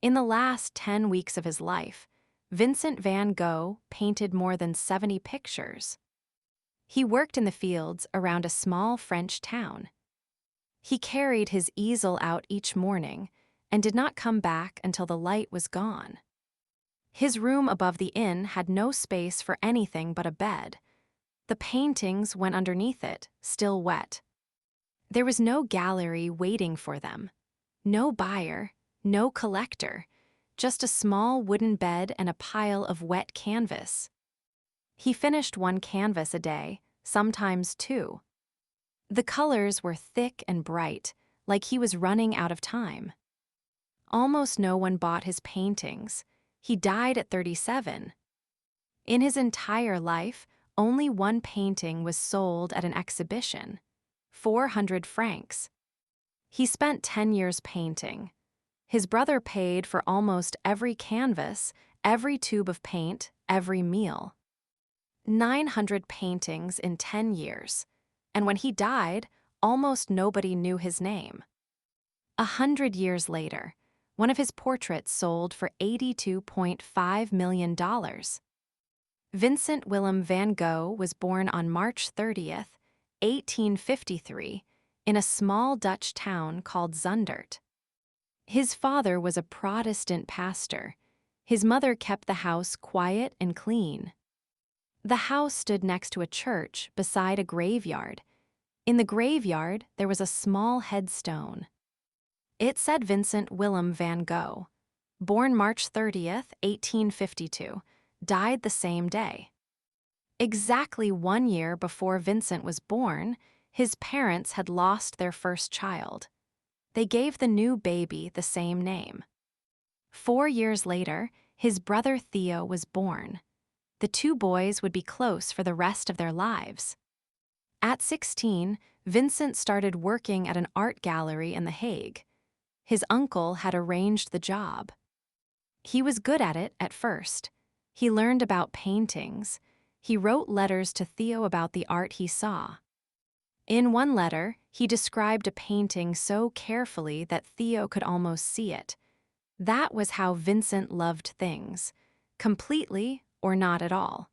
In the last 10 weeks of his life, Vincent van Gogh painted more than 70 pictures. He worked in the fields around a small French town. He carried his easel out each morning and did not come back until the light was gone. His room above the inn had no space for anything but a bed. The paintings went underneath it, still wet. There was no gallery waiting for them, no buyer, no collector, just a small wooden bed and a pile of wet canvas. He finished one canvas a day, sometimes two. The colors were thick and bright, like he was running out of time. Almost no one bought his paintings. He died at 37. In his entire life, only one painting was sold at an exhibition, 400 francs. He spent 10 years painting. His brother paid for almost every canvas, every tube of paint, every meal. 900 paintings in 10 years, and when he died, almost nobody knew his name. 100 years later, one of his portraits sold for $82.5 million. Vincent Willem van Gogh was born on March 30th, 1853, in a small Dutch town called Zundert. His father was a Protestant pastor. His mother kept the house quiet and clean. The house stood next to a church beside a graveyard. In the graveyard, there was a small headstone. It said Vincent Willem van Gogh, born March 30th, 1852, died the same day. Exactly 1 year before Vincent was born, his parents had lost their first child. They gave the new baby the same name. 4 years later, his brother Theo was born. The two boys would be close for the rest of their lives. At 16, Vincent started working at an art gallery in The Hague. His uncle had arranged the job. He was good at it at first. He learned about paintings. He wrote letters to Theo about the art he saw. In one letter, he described a painting so carefully that Theo could almost see it. That was how Vincent loved things, completely or not at all.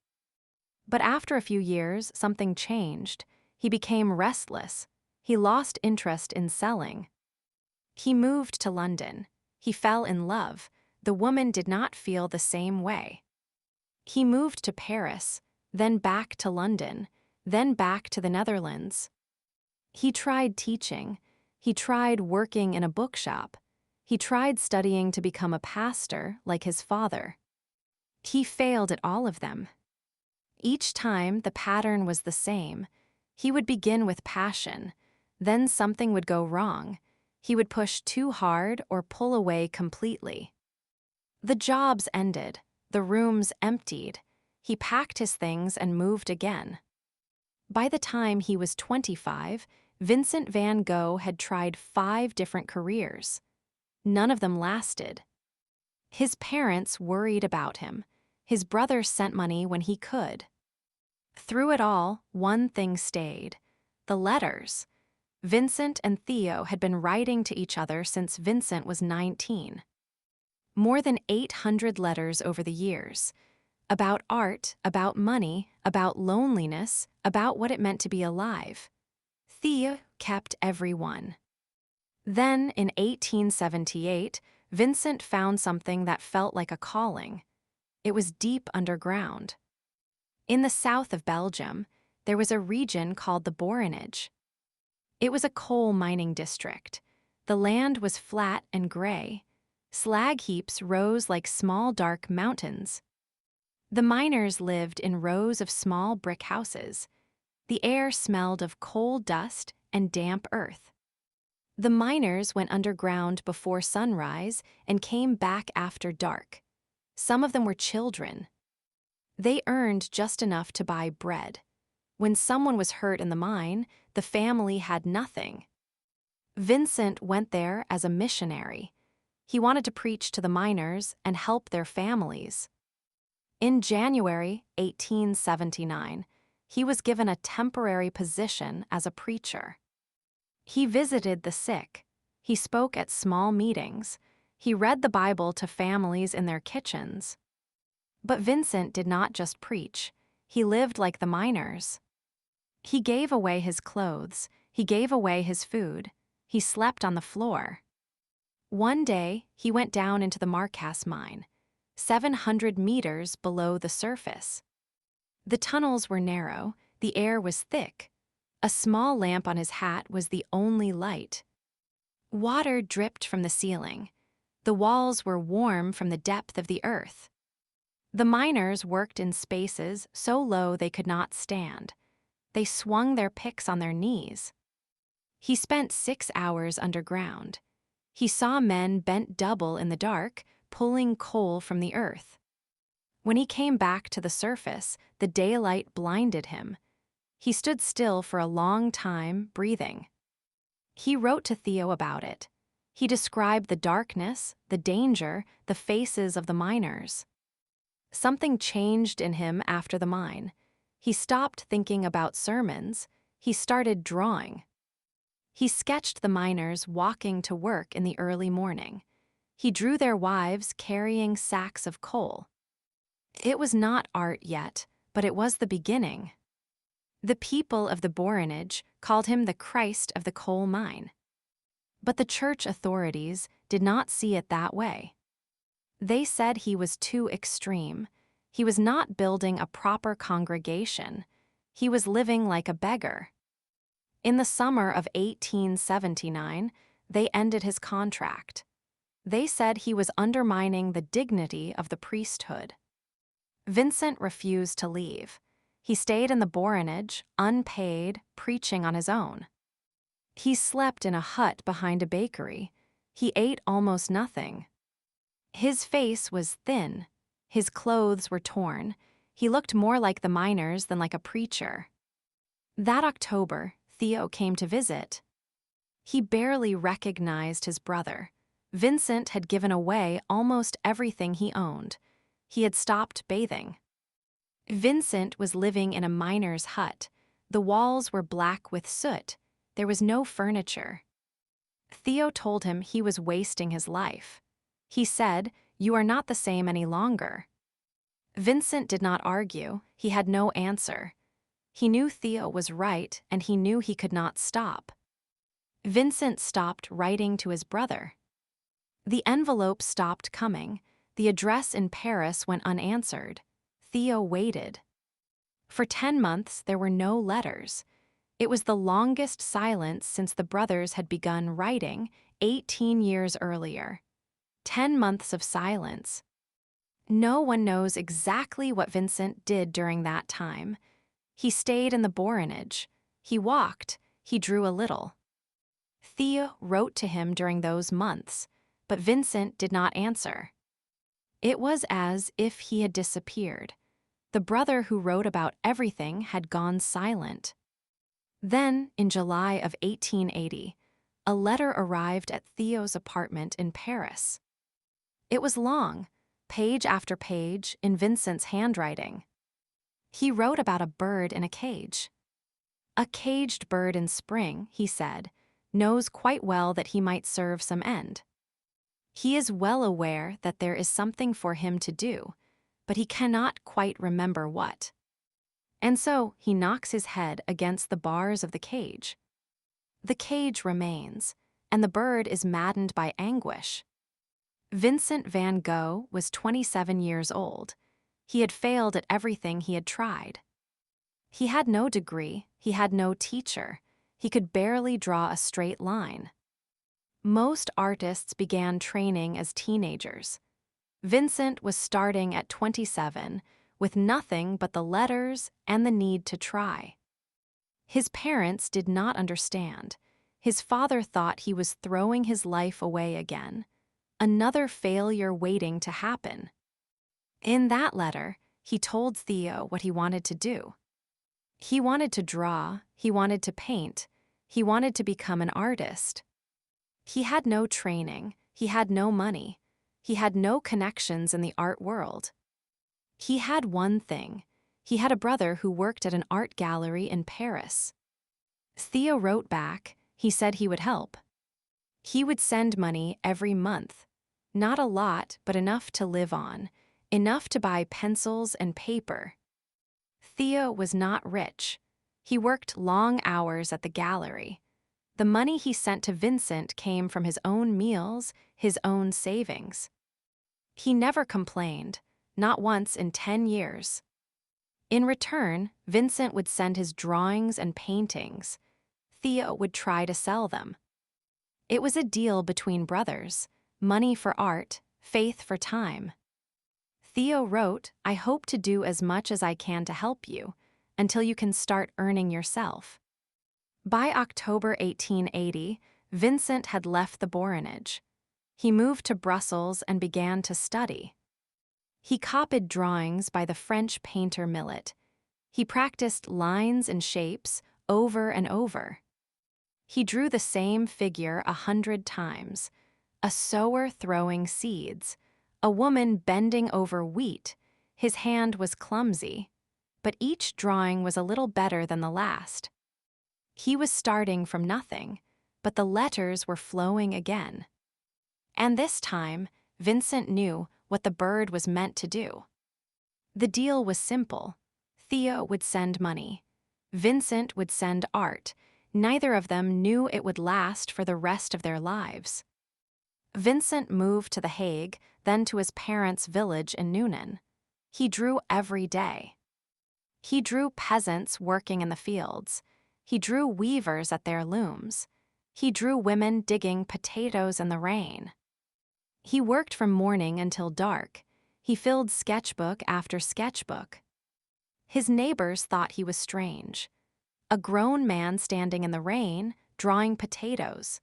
But after a few years, something changed. He became restless. He lost interest in selling. He moved to London. He fell in love. The woman did not feel the same way. He moved to Paris, then back to London, then back to the Netherlands. He tried teaching. He tried working in a bookshop. He tried studying to become a pastor like his father. He failed at all of them. Each time, the pattern was the same. He would begin with passion. Then something would go wrong. He would push too hard or pull away completely. The jobs ended. The rooms emptied. He packed his things and moved again. By the time he was 25, Vincent van Gogh had tried 5 different careers. None of them lasted. His parents worried about him. His brother sent money when he could. Through it all, one thing stayed: the letters. Vincent and Theo had been writing to each other since Vincent was 19. More than 800 letters over the years. About art, about money, about loneliness, about what it meant to be alive. Theo kept every one. Then, in 1878, Vincent found something that felt like a calling. It was deep underground. In the south of Belgium, there was a region called the Borinage. It was a coal mining district. The land was flat and gray. Slag heaps rose like small dark mountains. The miners lived in rows of small brick houses. The air smelled of coal dust and damp earth. The miners went underground before sunrise and came back after dark. Some of them were children. They earned just enough to buy bread. When someone was hurt in the mine, the family had nothing. Vincent went there as a missionary. He wanted to preach to the miners and help their families. In January 1879, he was given a temporary position as a preacher. He visited the sick. He spoke at small meetings. He read the Bible to families in their kitchens. But Vincent did not just preach. He lived like the miners. He gave away his clothes. He gave away his food. He slept on the floor. One day, he went down into the Marcas mine, 700 meters below the surface. The tunnels were narrow, the air was thick. A small lamp on his hat was the only light. Water dripped from the ceiling. The walls were warm from the depth of the earth. The miners worked in spaces so low they could not stand. They swung their picks on their knees. He spent 6 hours underground. He saw men bent double in the dark, pulling coal from the earth. When he came back to the surface, the daylight blinded him. He stood still for a long time, breathing. He wrote to Theo about it. He described the darkness, the danger, the faces of the miners. Something changed in him after the mine. He stopped thinking about sermons. He started drawing. He sketched the miners walking to work in the early morning. He drew their wives carrying sacks of coal. It was not art yet, but it was the beginning. The people of the Borinage called him the Christ of the coal mine. But the church authorities did not see it that way. They said he was too extreme. He was not building a proper congregation. He was living like a beggar. In the summer of 1879, they ended his contract. They said he was undermining the dignity of the priesthood. Vincent refused to leave. He stayed in the Borinage, unpaid, preaching on his own. He slept in a hut behind a bakery. He ate almost nothing. His face was thin. His clothes were torn. He looked more like the miners than like a preacher. That October, Theo came to visit. He barely recognized his brother. Vincent had given away almost everything he owned. He had stopped bathing. Vincent was living in a miner's hut. The walls were black with soot. There was no furniture. Theo told him he was wasting his life. He said, "You are not the same any longer." Vincent did not argue. He had no answer. He knew Theo was right, and he knew he could not stop. Vincent stopped writing to his brother. The envelope stopped coming. The address in Paris went unanswered. Theo waited. For 10 months, there were no letters. It was the longest silence since the brothers had begun writing 18 years earlier. 10 months of silence. No one knows exactly what Vincent did during that time. He stayed in the Borinage. He walked. He drew a little. Theo wrote to him during those months, but Vincent did not answer. It was as if he had disappeared. The brother who wrote about everything had gone silent. Then, in July of 1880, a letter arrived at Theo's apartment in Paris. It was long, page after page, in Vincent's handwriting. He wrote about a bird in a cage. A caged bird in spring, he said, knows quite well that he might serve some end. He is well aware that there is something for him to do, but he cannot quite remember what. And so he knocks his head against the bars of the cage. The cage remains, and the bird is maddened by anguish. Vincent van Gogh was 27 years old. He had failed at everything he had tried. He had no degree, he had no teacher. He could barely draw a straight line. Most artists began training as teenagers. Vincent was starting at 27, with nothing but the letters and the need to try. His parents did not understand. His father thought he was throwing his life away again. Another failure waiting to happen. In that letter, he told Theo what he wanted to do. He wanted to draw, he wanted to paint, he wanted to become an artist. He had no training, he had no money, he had no connections in the art world. He had one thing. He had a brother who worked at an art gallery in Paris. Theo wrote back. He said he would help. He would send money every month. Not a lot, but enough to live on, enough to buy pencils and paper. Theo was not rich. He worked long hours at the gallery. The money he sent to Vincent came from his own meals, his own savings. He never complained, not once in 10 years. In return, Vincent would send his drawings and paintings. Theo would try to sell them. It was a deal between brothers, money for art, faith for time. Theo wrote, "I hope to do as much as I can to help you, until you can start earning yourself." By October 1880, Vincent had left the Borinage. He moved to Brussels and began to study. He copied drawings by the French painter Millet. He practiced lines and shapes over and over. He drew the same figure 100 times, a sower throwing seeds, a woman bending over wheat. His hand was clumsy, but each drawing was a little better than the last. He was starting from nothing, but the letters were flowing again. And this time, Vincent knew what the bird was meant to do. The deal was simple. Theo would send money. Vincent would send art. Neither of them knew it would last for the rest of their lives. Vincent moved to The Hague, then to his parents' village in Noonan. He drew every day. He drew peasants working in the fields. He drew weavers at their looms. He drew women digging potatoes in the rain. He worked from morning until dark. He filled sketchbook after sketchbook. His neighbors thought he was strange. A grown man standing in the rain, drawing potatoes.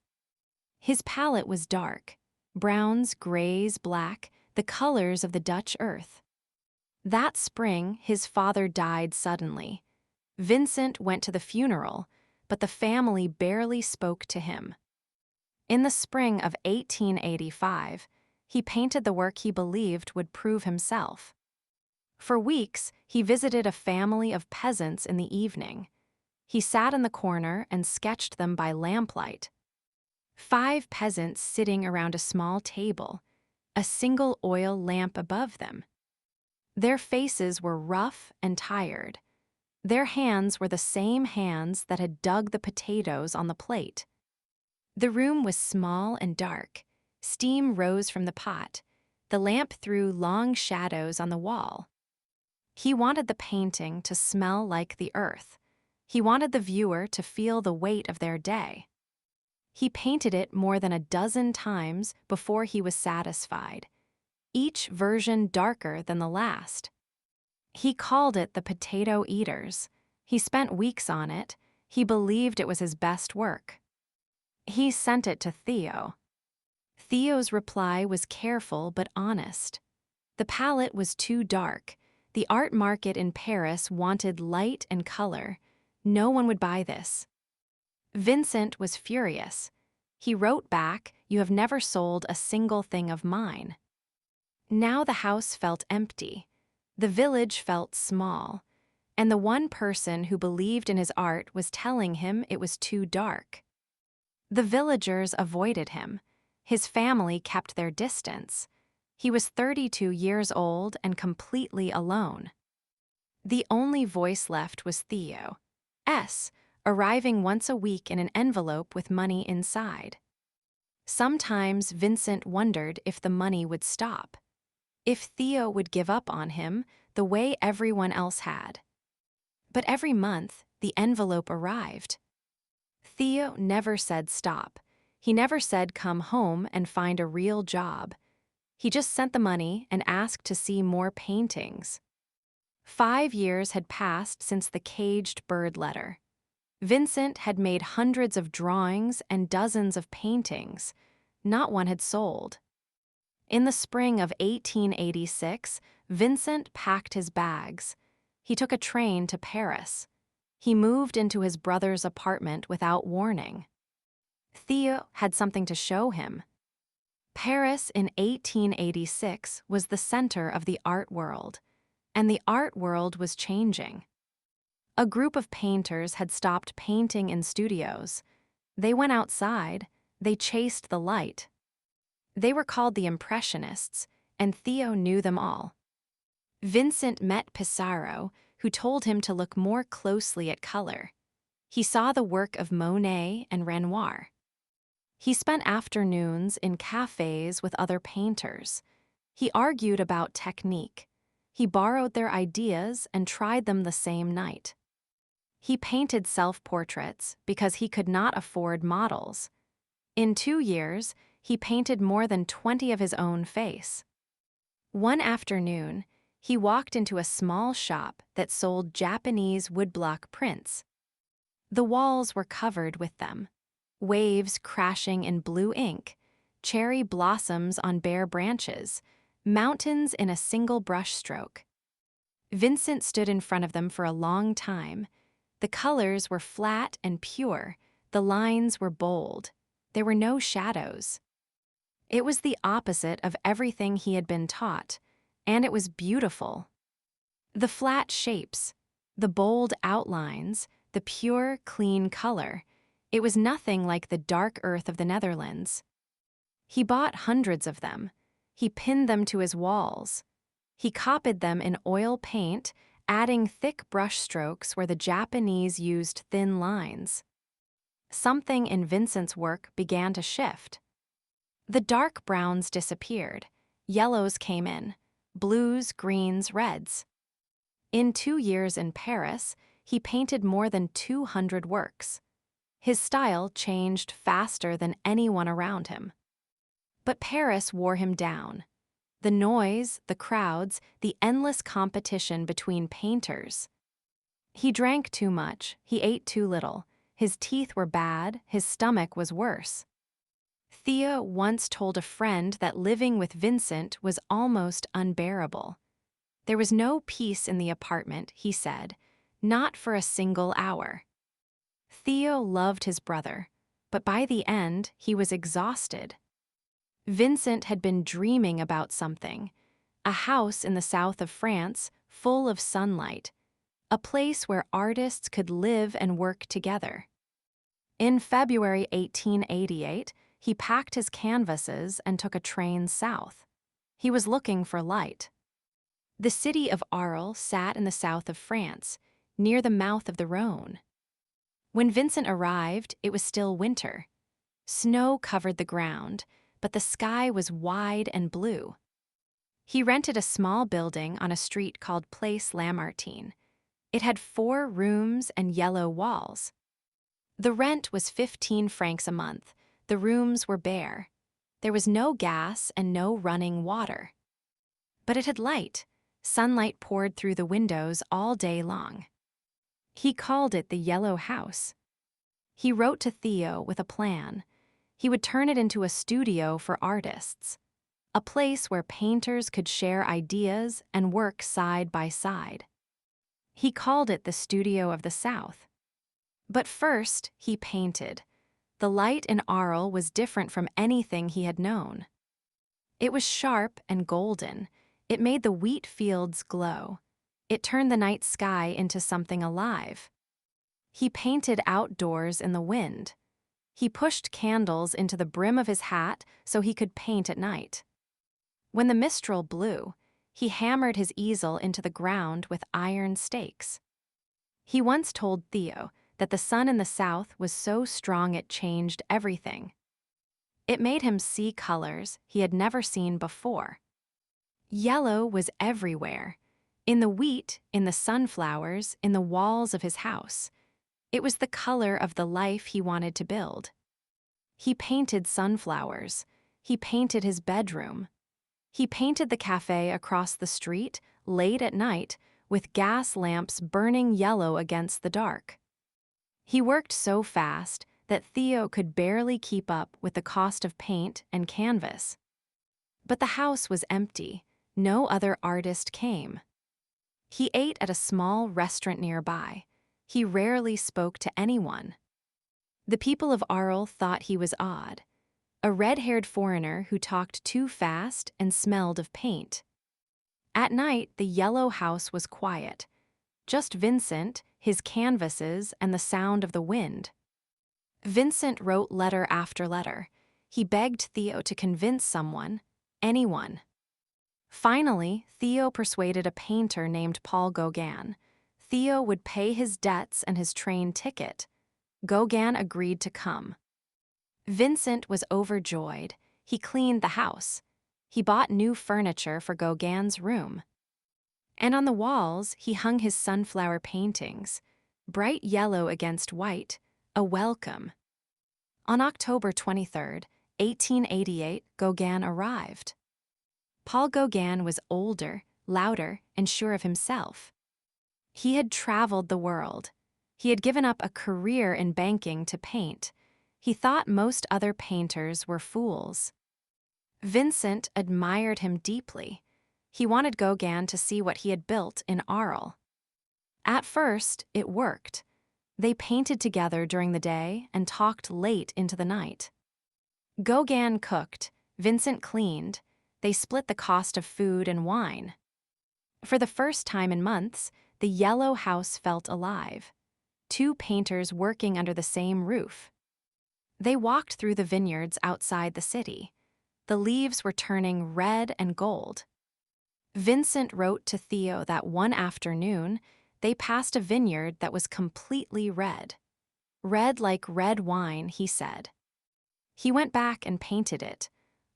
His palette was dark, browns, grays, black, the colors of the Dutch earth. That spring, his father died suddenly. Vincent went to the funeral, but the family barely spoke to him. In the spring of 1885, he painted the work he believed would prove himself. For weeks, he visited a family of peasants in the evening. He sat in the corner and sketched them by lamplight. 5 peasants sitting around a small table, a single oil lamp above them. Their faces were rough and tired. Their hands were the same hands that had dug the potatoes on the plate. The room was small and dark. Steam rose from the pot. The lamp threw long shadows on the wall. He wanted the painting to smell like the earth. He wanted the viewer to feel the weight of their day. He painted it more than a dozen times before he was satisfied, each version darker than the last. He called it The Potato Eaters. He spent weeks on it. He believed it was his best work. He sent it to Theo. Theo's reply was careful but honest. The palette was too dark. The art market in Paris wanted light and color. No one would buy this. Vincent was furious. He wrote back, "You have never sold a single thing of mine." Now the house felt empty. The village felt small. And the one person who believed in his art was telling him it was too dark. The villagers avoided him. His family kept their distance. He was 32 years old and completely alone. The only voice left was Theo's, arriving once a week in an envelope with money inside. Sometimes Vincent wondered if the money would stop, if Theo would give up on him the way everyone else had. But every month, the envelope arrived. Theo never said stop. He never said come home and find a real job. He just sent the money and asked to see more paintings. 5 years had passed since the caged bird letter. Vincent had made hundreds of drawings and dozens of paintings. Not one had sold. In the spring of 1886, Vincent packed his bags. He took a train to Paris. He moved into his brother's apartment without warning. Theo had something to show him. Paris in 1886 was the center of the art world, and the art world was changing. A group of painters had stopped painting in studios. They went outside. They chased the light. They were called the Impressionists, and Theo knew them all. Vincent met Pissarro, who told him to look more closely at color. He saw the work of Monet and Renoir. He spent afternoons in cafes with other painters. He argued about technique. He borrowed their ideas and tried them the same night. He painted self-portraits because he could not afford models. In 2 years, he painted more than 20 of his own face. One afternoon, he walked into a small shop that sold Japanese woodblock prints. The walls were covered with them. Waves crashing in blue ink, cherry blossoms on bare branches, mountains in a single brushstroke. Vincent stood in front of them for a long time. The colors were flat and pure, the lines were bold. There were no shadows. It was the opposite of everything he had been taught, and it was beautiful. The flat shapes, the bold outlines, the pure, clean color. It was nothing like the dark earth of the Netherlands. He bought hundreds of them. He pinned them to his walls. He copied them in oil paint, adding thick brush strokes where the Japanese used thin lines. Something in Vincent's work began to shift. The dark browns disappeared. Yellows came in. Blues, greens, reds. In 2 years in Paris, he painted more than 200 works. His style changed faster than anyone around him. But Paris wore him down. The noise, the crowds, the endless competition between painters. He drank too much, he ate too little. His teeth were bad, his stomach was worse. Thea once told a friend that living with Vincent was almost unbearable. There was no peace in the apartment, he said, not for a single hour. Theo loved his brother, but by the end, he was exhausted. Vincent had been dreaming about something, a house in the south of France full of sunlight, a place where artists could live and work together. In February 1888, he packed his canvases and took a train south. He was looking for light. The city of Arles sat in the south of France, near the mouth of the Rhône. When Vincent arrived, it was still winter. Snow covered the ground, but the sky was wide and blue. He rented a small building on a street called Place Lamartine. It had 4 rooms and yellow walls. The rent was 15 francs a month. The rooms were bare. There was no gas and no running water. But it had light. Sunlight poured through the windows all day long. He called it the Yellow House. He wrote to Theo with a plan. He would turn it into a studio for artists, a place where painters could share ideas and work side by side. He called it the Studio of the South. But first, he painted. The light in Arles was different from anything he had known. It was sharp and golden. It made the wheat fields glow. It turned the night sky into something alive. He painted outdoors in the wind. He pushed candles into the brim of his hat so he could paint at night. When the mistral blew, he hammered his easel into the ground with iron stakes. He once told Theo that the sun in the south was so strong it changed everything. It made him see colors he had never seen before. Yellow was everywhere, in the wheat, in the sunflowers, in the walls of his house. It was the color of the life he wanted to build. He painted sunflowers. He painted his bedroom. He painted the cafe across the street, late at night, with gas lamps burning yellow against the dark. He worked so fast that Theo could barely keep up with the cost of paint and canvas. But the house was empty. No other artist came. He ate at a small restaurant nearby. He rarely spoke to anyone. The people of Arles thought he was odd, a red-haired foreigner who talked too fast and smelled of paint. At night, the yellow house was quiet. Just Vincent, his canvases, and the sound of the wind. Vincent wrote letter after letter. He begged Theo to convince someone, anyone. Finally, Theo persuaded a painter named Paul Gauguin. Theo would pay his debts and his train ticket. Gauguin agreed to come. Vincent was overjoyed. He cleaned the house. He bought new furniture for Gauguin's room. And on the walls, he hung his sunflower paintings, bright yellow against white, a welcome. On October 23, 1888, Gauguin arrived. Paul Gauguin was older, louder, and sure of himself. He had traveled the world. He had given up a career in banking to paint. He thought most other painters were fools. Vincent admired him deeply. He wanted Gauguin to see what he had built in Arles. At first, it worked. They painted together during the day and talked late into the night. Gauguin cooked, Vincent cleaned. They split the cost of food and wine. For the first time in months, the yellow house felt alive. Two painters working under the same roof. They walked through the vineyards outside the city. The leaves were turning red and gold. Vincent wrote to Theo that one afternoon, they passed a vineyard that was completely red. Red like red wine, he said. He went back and painted it,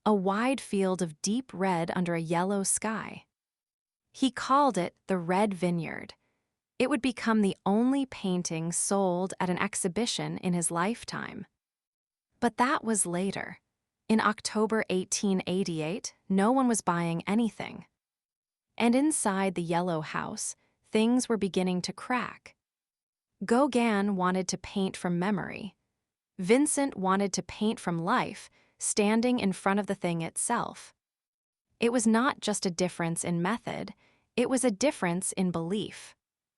a wide field of deep red under a yellow sky. He called it the Red Vineyard. It would become the only painting sold at an exhibition in his lifetime. But that was later. In October 1888, no one was buying anything. And inside the yellow house, things were beginning to crack. Gauguin wanted to paint from memory. Vincent wanted to paint from life, standing in front of the thing itself. It was not just a difference in method, it was a difference in belief.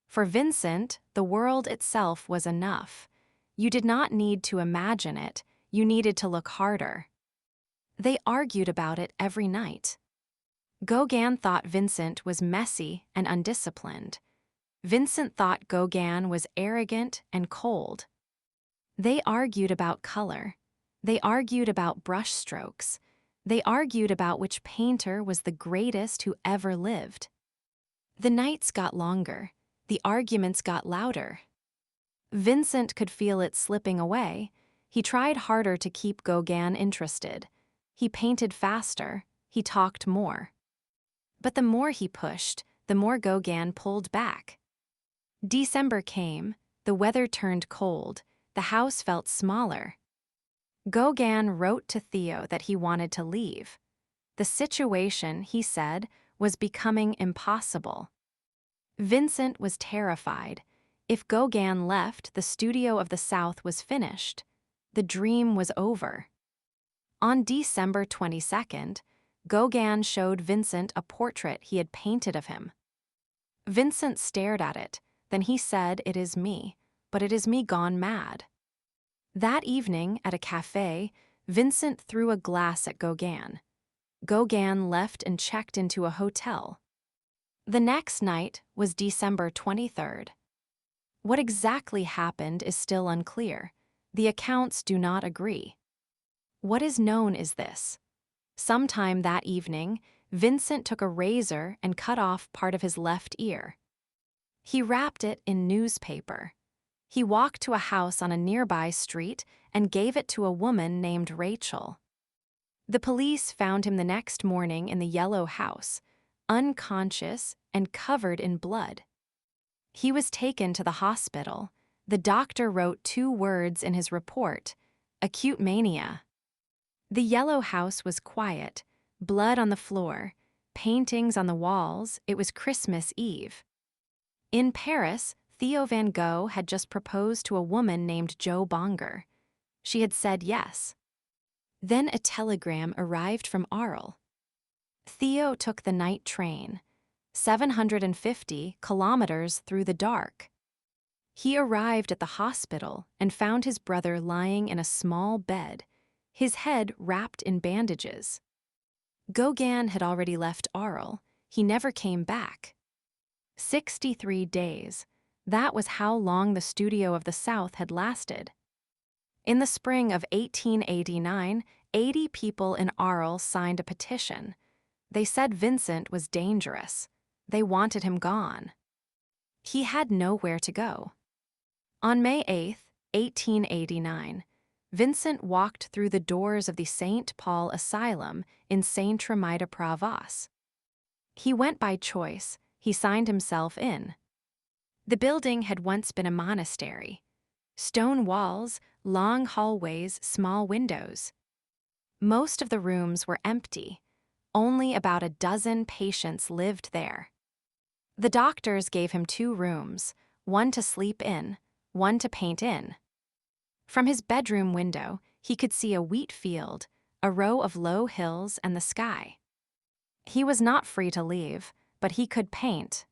For Vincent, the world itself was enough. You did not need to imagine it, you needed to look harder. They argued about it every night. Gauguin thought Vincent was messy and undisciplined. Vincent thought Gauguin was arrogant and cold. They argued about color. They argued about brushstrokes. They argued about which painter was the greatest who ever lived. The nights got longer. The arguments got louder. Vincent could feel it slipping away. He tried harder to keep Gauguin interested. He painted faster. He talked more. But the more he pushed, the more Gauguin pulled back. December came. The weather turned cold. The house felt smaller. Gauguin wrote to Theo that he wanted to leave. The situation, he said, was becoming impossible. Vincent was terrified. If Gauguin left, the studio of the South was finished. The dream was over. On December 22nd, Gauguin showed Vincent a portrait he had painted of him. Vincent stared at it. Then he said, "It is me, but it is me gone mad." That evening, at a cafe, Vincent threw a glass at Gauguin. Gauguin left and checked into a hotel. The next night was December 23rd. What exactly happened is still unclear. The accounts do not agree. What is known is this. Sometime that evening, Vincent took a razor and cut off part of his left ear. He wrapped it in newspaper. He walked to a house on a nearby street and gave it to a woman named Rachel. The police found him the next morning in the yellow house, unconscious and covered in blood. He was taken to the hospital. The doctor wrote 2 words in his report: acute mania. The yellow house was quiet, blood on the floor, paintings on the walls. It was Christmas Eve. In Paris, Theo van Gogh had just proposed to a woman named Jo Bonger. She had said yes. Then a telegram arrived from Arles. Theo took the night train, 750 kilometers through the dark. He arrived at the hospital and found his brother lying in a small bed, his head wrapped in bandages. Gauguin had already left Arles. He never came back. 63 days. That was how long the studio of the South had lasted. In the spring of 1889, 80 people in Arles signed a petition. They said Vincent was dangerous. They wanted him gone. He had nowhere to go. On May 8, 1889, Vincent walked through the doors of the St. Paul Asylum in Saint-Tramite-Provence. He went by choice. He signed himself in. The building had once been a monastery. Stone walls, long hallways, small windows. Most of the rooms were empty. Only about a dozen patients lived there. The doctors gave him 2 rooms, one to sleep in, one to paint in. From his bedroom window, he could see a wheat field, a row of low hills, and the sky. He was not free to leave, but he could paint.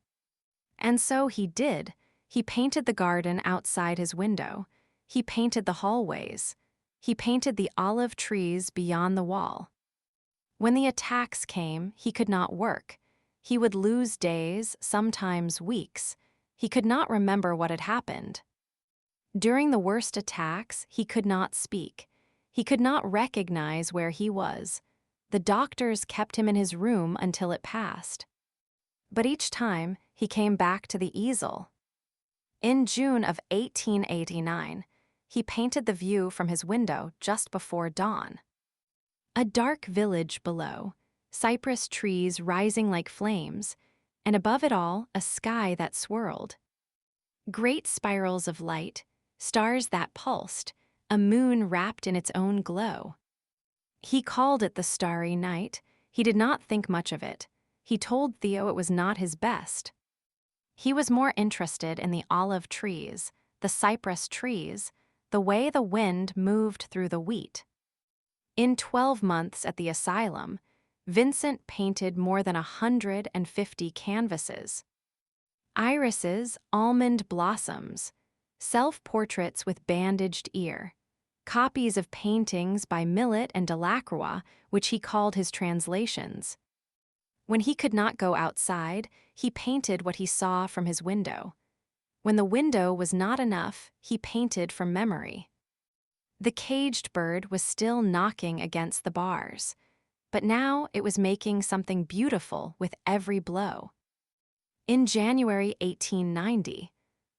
And so he did. He painted the garden outside his window. He painted the hallways. He painted the olive trees beyond the wall. When the attacks came, he could not work. He would lose days, sometimes weeks. He could not remember what had happened. During the worst attacks, he could not speak. He could not recognize where he was. The doctors kept him in his room until it passed. But each time, he came back to the easel. In June of 1889, he painted the view from his window just before dawn. A dark village below, cypress trees rising like flames, and above it all, a sky that swirled. Great spirals of light, stars that pulsed, a moon wrapped in its own glow. He called it the Starry Night. He did not think much of it. He told Theo it was not his best. He was more interested in the olive trees, the cypress trees, the way the wind moved through the wheat. In 12 months at the asylum, Vincent painted more than 150 canvases. Irises, almond blossoms, self-portraits with bandaged ear, copies of paintings by Millet and Delacroix, which he called his translations. When he could not go outside, he painted what he saw from his window. When the window was not enough, he painted from memory. The caged bird was still knocking against the bars, but now it was making something beautiful with every blow. In January 1890,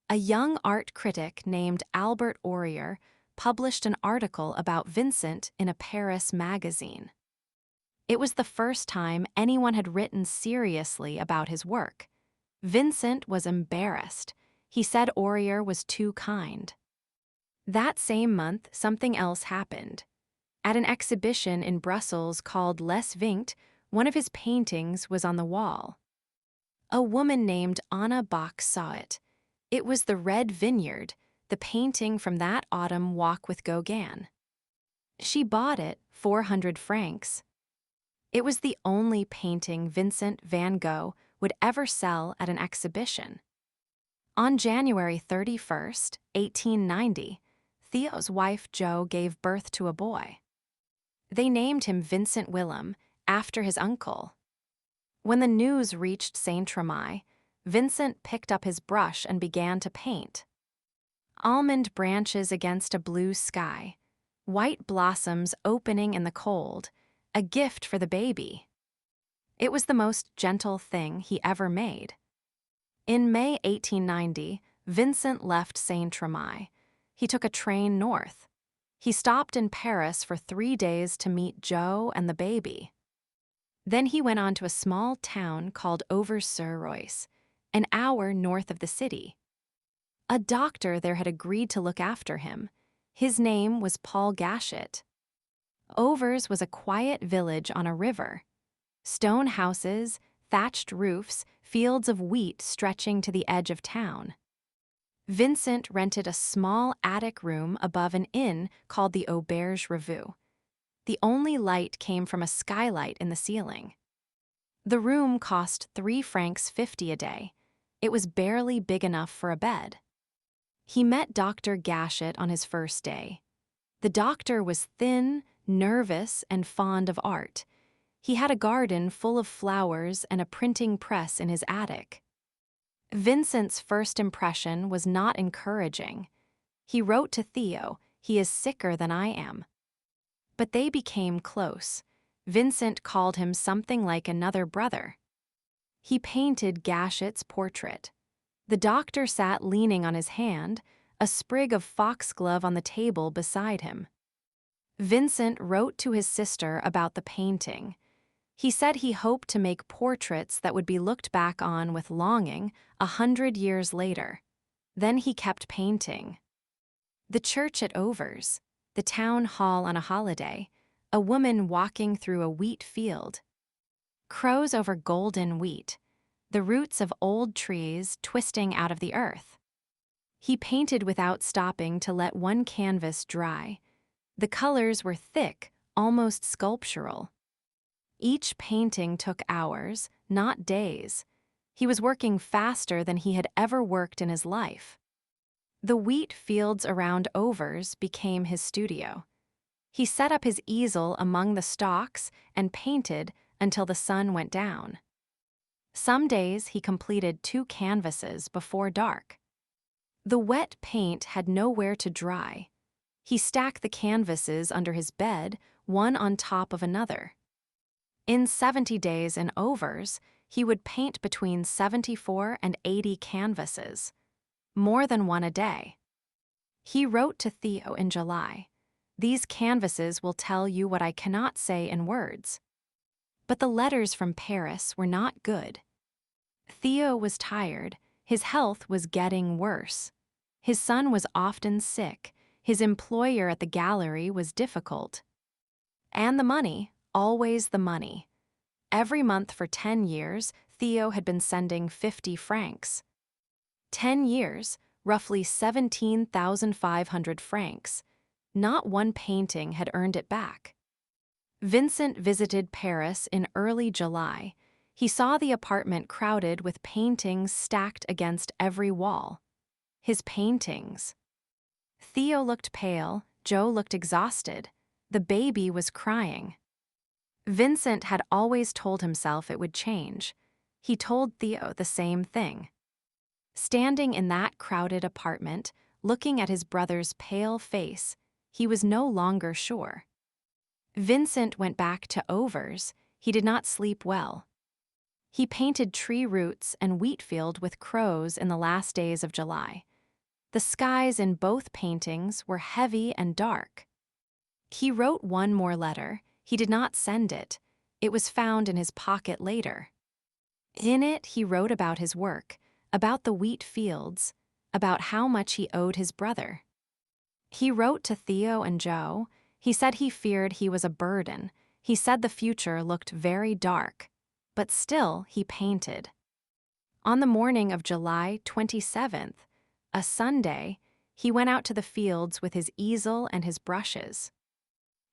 a young art critic named Albert Aurier published an article about Vincent in a Paris magazine. It was the first time anyone had written seriously about his work. Vincent was embarrassed. He said Aurier was too kind. That same month, something else happened. At an exhibition in Brussels called Les Vingt, one of his paintings was on the wall. A woman named Anna Bach saw it. It was the Red Vineyard, the painting from that autumn walk with Gauguin. She bought it, 400 francs. It was the only painting Vincent van Gogh would ever sell at an exhibition. On January 31st, 1890, Theo's wife Jo gave birth to a boy. They named him Vincent Willem, after his uncle. When the news reached Saint-Tramite, Vincent picked up his brush and began to paint. Almond branches against a blue sky, white blossoms opening in the cold, a gift for the baby. It was the most gentle thing he ever made. In May 1890, Vincent left Saint-Tramite. He took a train north. He stopped in Paris for 3 days to meet Jo and the baby. Then he went on to a small town called Auvers-sur-Oise, an hour north of the city. A doctor there had agreed to look after him. His name was Paul Gachet. Auvers was a quiet village on a river. Stone houses, thatched roofs, fields of wheat stretching to the edge of town. Vincent rented a small attic room above an inn called the Auberge Revue. The only light came from a skylight in the ceiling. The room cost 3 francs 50 a day. It was barely big enough for a bed. He met Dr. Gachet on his first day. The doctor was thin, nervous, and fond of art. He had a garden full of flowers and a printing press in his attic. Vincent's first impression was not encouraging. He wrote to Theo, "He is sicker than I am." But they became close. Vincent called him something like another brother. He painted Gachet's portrait. The doctor sat leaning on his hand, a sprig of foxglove on the table beside him. Vincent wrote to his sister about the painting. He said he hoped to make portraits that would be looked back on with longing 100 years later. Then he kept painting. The church at Overs, the town hall on a holiday, a woman walking through a wheat field. Crows over golden wheat, the roots of old trees twisting out of the earth. He painted without stopping to let one canvas dry. The colors were thick, almost sculptural. Each painting took hours, not days. He was working faster than he had ever worked in his life. The wheat fields around Overs became his studio. He set up his easel among the stalks and painted until the sun went down. Some days he completed 2 canvases before dark. The wet paint had nowhere to dry. He stacked the canvases under his bed, one on top of another. In 70 days in Overs, he would paint between 74 and 80 canvases, more than one a day. He wrote to Theo in July, "These canvases will tell you what I cannot say in words." But the letters from Paris were not good. Theo was tired. His health was getting worse. His son was often sick. His employer at the gallery was difficult. And the money, always the money. Every month for 10 years, Theo had been sending 50 francs. 10 years, roughly 17,500 francs. Not one painting had earned it back. Vincent visited Paris in early July. He saw the apartment crowded with paintings stacked against every wall. His paintings. Theo looked pale, Joe looked exhausted. The baby was crying. Vincent had always told himself it would change. He told Theo the same thing. Standing in that crowded apartment, looking at his brother's pale face, he was no longer sure. Vincent went back to Overs. He did not sleep well. He painted tree roots and wheat field with crows in the last days of July. The skies in both paintings were heavy and dark. He wrote one more letter. He did not send it. It was found in his pocket later. In it, he wrote about his work, about the wheat fields, about how much he owed his brother. He wrote to Theo and Joe. He said he feared he was a burden. He said the future looked very dark. But still, he painted. On the morning of July 27th, a Sunday, he went out to the fields with his easel and his brushes.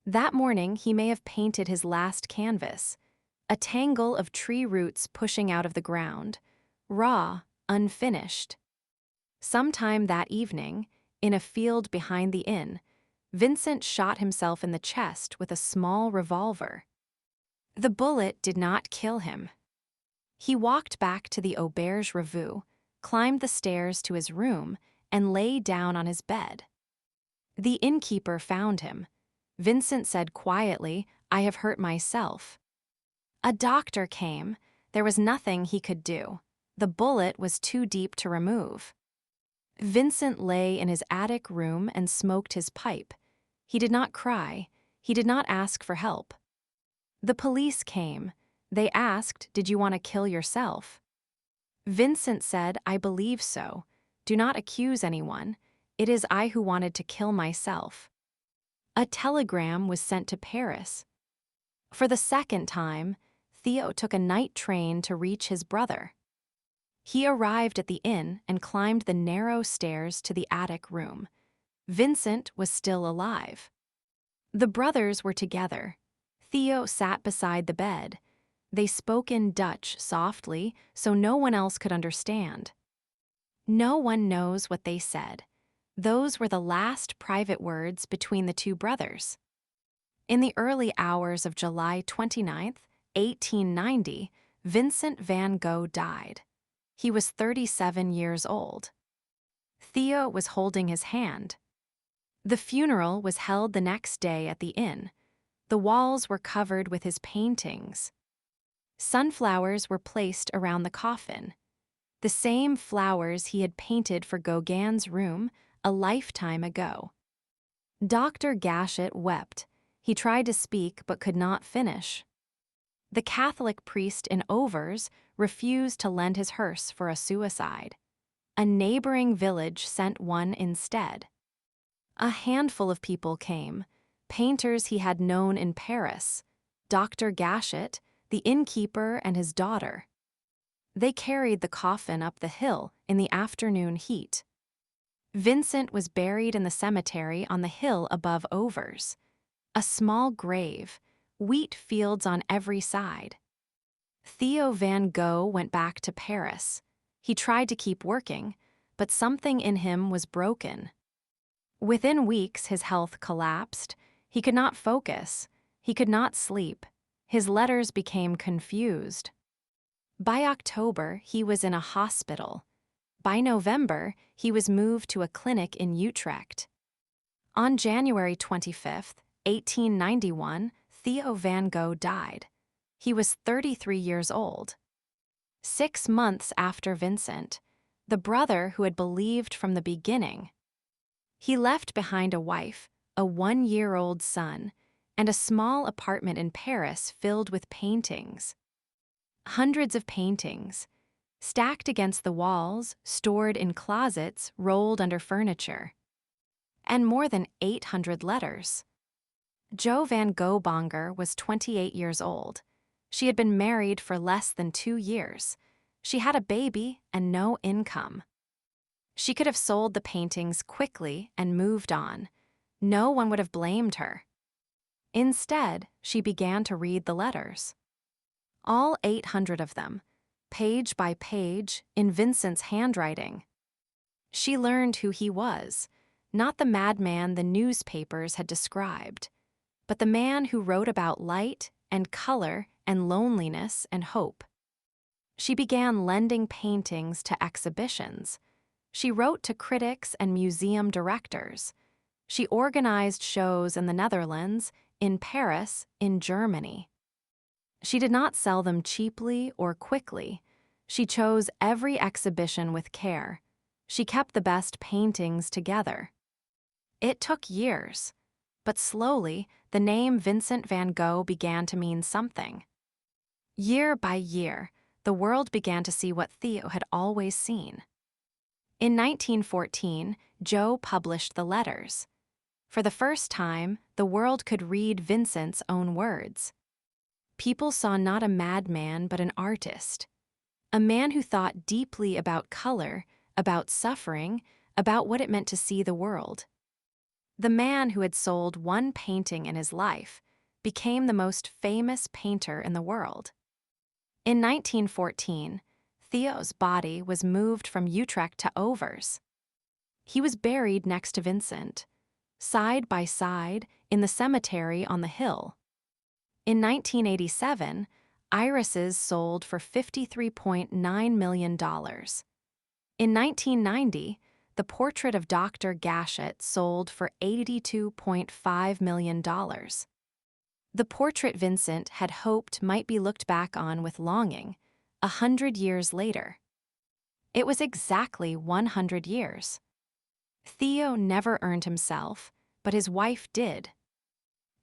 That morning, he may have painted his last canvas, a tangle of tree roots pushing out of the ground, raw, unfinished. Sometime that evening, in a field behind the inn, Vincent shot himself in the chest with a small revolver. The bullet did not kill him. He walked back to the Auberge Revue, climbed the stairs to his room, and lay down on his bed. The innkeeper found him. Vincent said quietly, "I have hurt myself." A doctor came. There was nothing he could do. The bullet was too deep to remove. Vincent lay in his attic room and smoked his pipe. He did not cry. He did not ask for help. The police came. They asked, "Did you want to kill yourself?" Vincent said, "I believe so. Do not accuse anyone. It is I who wanted to kill myself." A telegram was sent to Paris. For the second time, Theo took a night train to reach his brother. He arrived at the inn and climbed the narrow stairs to the attic room. Vincent was still alive. The brothers were together. Theo sat beside the bed. They spoke in Dutch softly, so no one else could understand. No one knows what they said. Those were the last private words between the two brothers. In the early hours of July 29th, 1890, Vincent van Gogh died. He was 37 years old. Theo was holding his hand. The funeral was held the next day at the inn. The walls were covered with his paintings. Sunflowers were placed around the coffin, the same flowers he had painted for Gauguin's room a lifetime ago. Dr. Gachet wept. He tried to speak but could not finish. The Catholic priest in Overs refused to lend his hearse for a suicide. A neighboring village sent one instead. A handful of people came, painters he had known in Paris, Dr. Gachet, the innkeeper, and his daughter. They carried the coffin up the hill in the afternoon heat. Vincent was buried in the cemetery on the hill above Overs. A small grave, wheat fields on every side. Theo van Gogh went back to Paris. He tried to keep working, but something in him was broken. Within weeks, his health collapsed. He could not focus. He could not sleep. His letters became confused. By October, he was in a hospital. By November, he was moved to a clinic in Utrecht. On January 25, 1891, Theo van Gogh died. He was 33 years old. 6 months after Vincent, the brother who had believed from the beginning. He left behind a wife, a 1-year-old son, and a small apartment in Paris filled with paintings. Hundreds of paintings, stacked against the walls, stored in closets, rolled under furniture. And more than 800 letters. Jo van Gogh was 28 years old. She had been married for less than 2 years. She had a baby and no income. She could have sold the paintings quickly and moved on. No one would have blamed her. Instead, she began to read the letters. All 800 of them, page by page, in Vincent's handwriting. She learned who he was, not the madman the newspapers had described, but the man who wrote about light and color and loneliness and hope. She began lending paintings to exhibitions. She wrote to critics and museum directors. She organized shows in the Netherlands, in Paris, in Germany. She did not sell them cheaply or quickly. She chose every exhibition with care. She kept the best paintings together. It took years, but slowly the name Vincent van Gogh began to mean something. Year by year, the world began to see what Theo had always seen. In 1914, Jo published the letters. For the first time, the world could read Vincent's own words. People saw not a madman but an artist, a man who thought deeply about color, about suffering, about what it meant to see the world. The man who had sold one painting in his life became the most famous painter in the world. In 1914, Theo's body was moved from Utrecht to Overs. He was buried next to Vincent, side by side, in the cemetery on the hill. In 1987, irises sold for $53.9 million. In 1990, the portrait of Dr. Gachet sold for $82.5 million. The portrait Vincent had hoped might be looked back on with longing 100 years later. It was exactly 100 years. Theo never earned himself, but his wife did.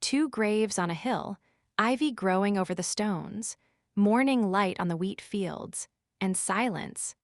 2 graves on a hill, ivy growing over the stones, morning light on the wheat fields, and silence